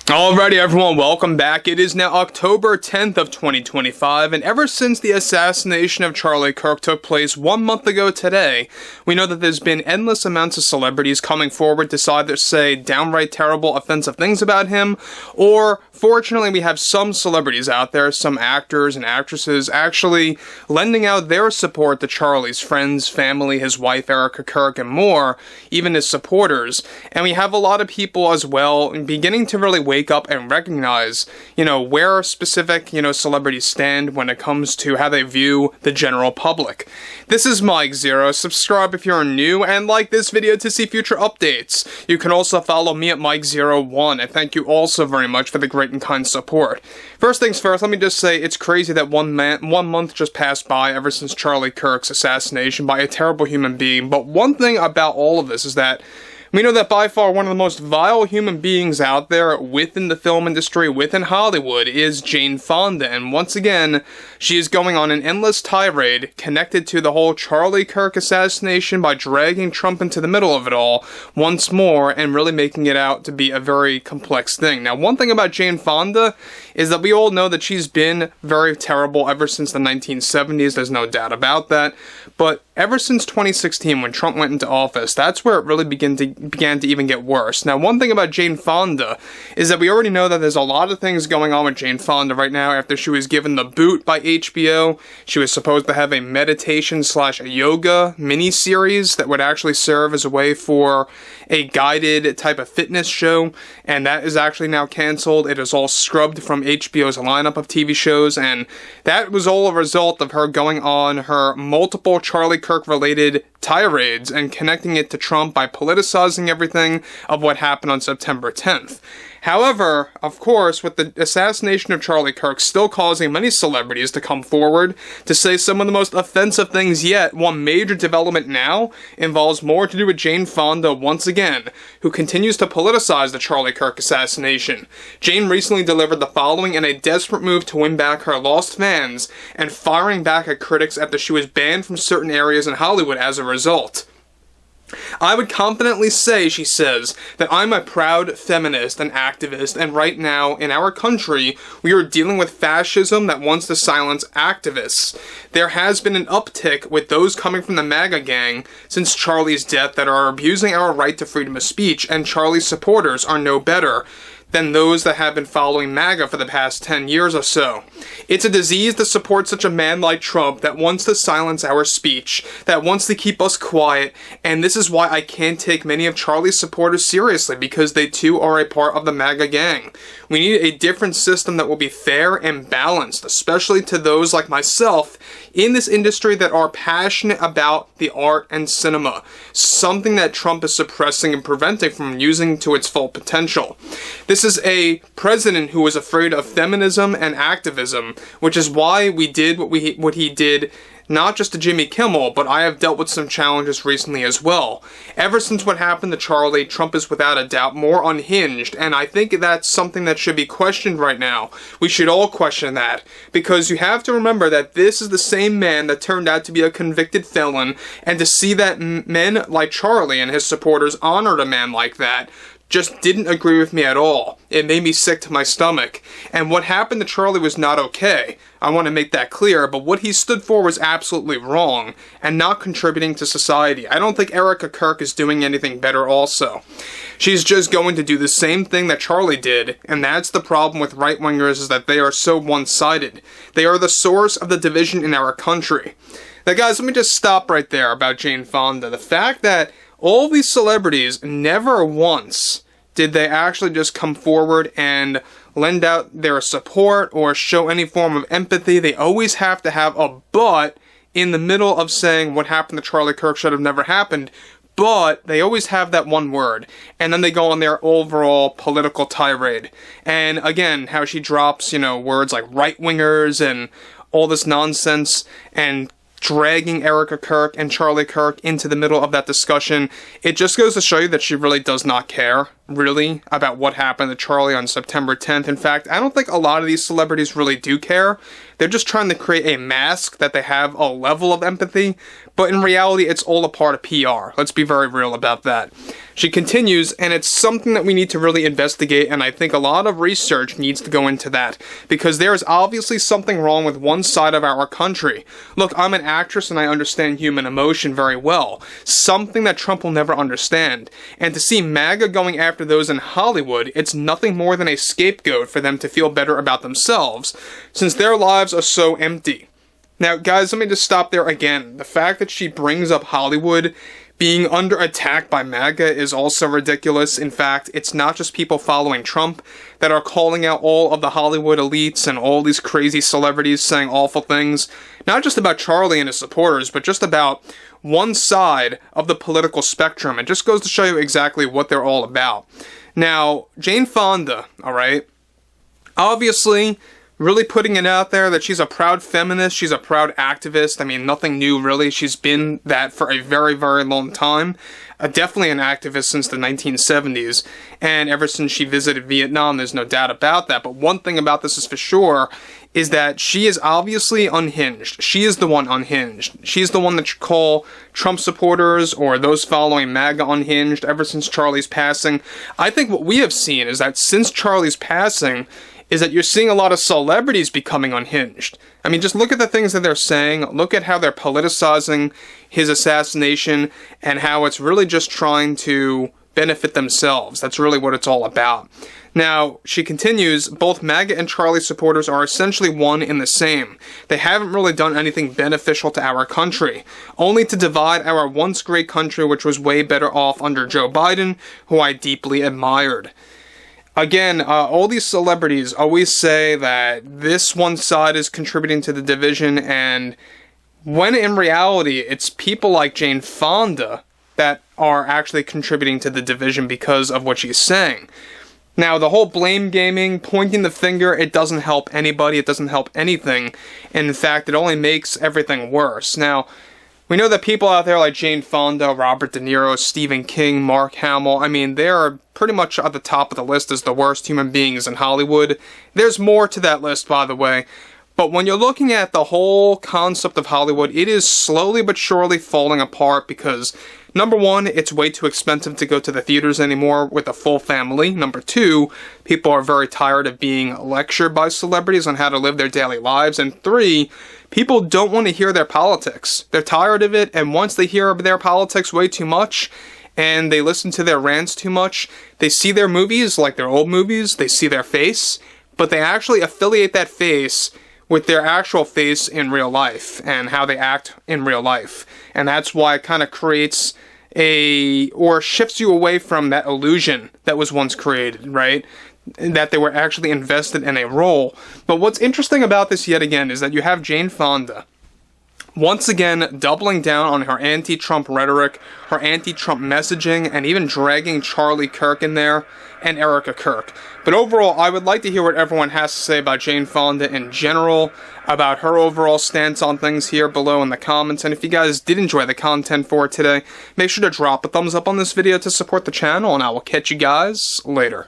Alrighty everyone, welcome back. It is now October 10th of 2025, and ever since the assassination of Charlie Kirk took place 1 month ago today, we know that there's been endless amounts of celebrities coming forward to either say downright terrible, offensive things about him, or fortunately we have some celebrities out there, some actors and actresses, actually lending out their support to Charlie's friends, family, his wife Erica Kirk, and more, even his supporters. And we have a lot of people as well beginning to really wake up and recognize, where specific, celebrities stand when it comes to how they view the general public. This is Mike Zero. Subscribe if you're new, and like this video to see future updates. You can also follow me at Mike01, and thank you all so very much for the great and kind support. First things first, let me just say it's crazy that 1 month just passed by ever since Charlie Kirk's assassination by a terrible human being, but one thing about all of this is that we know that by far one of the most vile human beings out there within the film industry, within Hollywood, is Jane Fonda. And once again, she is going on an endless tirade connected to the whole Charlie Kirk assassination by dragging Trump into the middle of it all once more and really making it out to be a very complex thing. Now, one thing about Jane Fonda is that we all know that she's been very terrible ever since the 1970s. There's no doubt about that. But ever since 2016, when Trump went into office, that's where it really began to even get worse. Now, one thing about Jane Fonda is that we already know that there's a lot of things going on with Jane Fonda right now after she was given the boot by HBO. She was supposed to have a meditation/yoga mini-series that would actually serve as a way for a guided type of fitness show, and that is actually now canceled. It is all scrubbed from HBO's lineup of TV shows, and that was all a result of her going on her multiple Charlie Kirk-related tirades and connecting it to Trump by politicizing everything of what happened on September 10th. However, of course, with the assassination of Charlie Kirk still causing many celebrities to come forward to say some of the most offensive things yet, one major development now involves more to do with Jane Fonda once again, who continues to politicize the Charlie Kirk assassination. Jane recently delivered the following in a desperate move to win back her lost fans and firing back at critics after she was banned from certain areas in Hollywood as a result. I would confidently say, she says, that I'm a proud feminist and activist, and right now, in our country, we are dealing with fascism that wants to silence activists. There has been an uptick with those coming from the MAGA gang since Charlie's death that are abusing our right to freedom of speech, and Charlie's supporters are no better than those that have been following MAGA for the past 10 years or so. It's a disease to support such a man like Trump that wants to silence our speech, that wants to keep us quiet, and this is why I can't take many of Charlie's supporters seriously, because they too are a part of the MAGA gang. We need a different system that will be fair and balanced, especially to those like myself in this industry that are passionate about the art and cinema, something that Trump is suppressing and preventing from using to its full potential. This is a president who was afraid of feminism and activism, which is why we did what he did, not just to Jimmy Kimmel, but I have dealt with some challenges recently as well. Ever since what happened to Charlie, Trump is without a doubt more unhinged, and I think that's something that should be questioned right now. We should all question that, because you have to remember that this is the same man that turned out to be a convicted felon, and to see that men like Charlie and his supporters honored a man like that just didn't agree with me at all. It made me sick to my stomach. And what happened to Charlie was not okay. I want to make that clear, but what he stood for was absolutely wrong and not contributing to society. I don't think Erica Kirk is doing anything better also. She's just going to do the same thing that Charlie did, and that's the problem with right-wingers, is that they are so one-sided. They are the source of the division in our country. Now guys, let me just stop right there about Jane Fonda. The fact that all these celebrities, never once did they actually just come forward and lend out their support or show any form of empathy. They always have to have a but in the middle of saying what happened to Charlie Kirk should have never happened, but they always have that one word, and then they go on their overall political tirade. And again, how she drops, words like right-wingers and all this nonsense, and dragging Erica Kirk and Charlie Kirk into the middle of that discussion. It just goes to show you that she really does not care, really, about what happened to Charlie on September 10th. In fact, I don't think a lot of these celebrities really do care. They're just trying to create a mask that they have a level of empathy, but in reality, it's all a part of PR. Let's be very real about that. She continues, and it's something that we need to really investigate, and I think a lot of research needs to go into that, because there is obviously something wrong with one side of our country. Look, I'm an actress and I understand human emotion very well, something that Trump will never understand, and to see MAGA going after those in Hollywood, it's nothing more than a scapegoat for them to feel better about themselves, since their lives are so empty. Now, guys, let me just stop there again. The fact that she brings up Hollywood being under attack by MAGA is also ridiculous. In fact, it's not just people following Trump that are calling out all of the Hollywood elites and all these crazy celebrities saying awful things, not just about Charlie and his supporters, but just about one side of the political spectrum. It just goes to show you exactly what they're all about. Now, Jane Fonda, alright, obviously really putting it out there that she's a proud feminist, she's a proud activist. I mean, nothing new really. She's been that for a very, very long time. Definitely an activist since the 1970s, and ever since she visited Vietnam, there's no doubt about that. But one thing about this is for sure, is that she is obviously unhinged. She is the one unhinged. She's the one that you call Trump supporters or those following MAGA unhinged ever since Charlie's passing. I think what we have seen is that since Charlie's passing, is that you're seeing a lot of celebrities becoming unhinged. I mean, just look at the things that they're saying, look at how they're politicizing his assassination, and how it's really just trying to benefit themselves. That's really what it's all about. Now, she continues, both MAGA and Charlie supporters are essentially one and the same. They haven't really done anything beneficial to our country, only to divide our once great country, which was way better off under Joe Biden, who I deeply admired. Again, all these celebrities always say that this one side is contributing to the division, and when in reality, it's people like Jane Fonda that are actually contributing to the division because of what she's saying. Now, the whole blame gaming, pointing the finger, it doesn't help anybody, it doesn't help anything, and in fact, it only makes everything worse. Now, we know that people out there like Jane Fonda, Robert De Niro, Stephen King, Mark Hamill, I mean, they're pretty much at the top of the list as the worst human beings in Hollywood. There's more to that list, by the way. But when you're looking at the whole concept of Hollywood, it is slowly but surely falling apart because, number one, it's way too expensive to go to the theaters anymore with a full family. Number two, people are very tired of being lectured by celebrities on how to live their daily lives. And three, people don't want to hear their politics. They're tired of it, and once they hear their politics way too much, and they listen to their rants too much, they see their movies like their old movies, they see their face, but they actually affiliate that face with their actual face in real life and how they act in real life. And that's why it kind of creates or shifts you away from that illusion that was once created, right? That they were actually invested in a role. But what's interesting about this yet again is that you have Jane Fonda once again doubling down on her anti-Trump rhetoric, her anti-Trump messaging, and even dragging Charlie Kirk in there, and Erica Kirk. But overall, I would like to hear what everyone has to say about Jane Fonda in general, about her overall stance on things here below in the comments, and if you guys did enjoy the content for today, make sure to drop a thumbs up on this video to support the channel, and I will catch you guys later.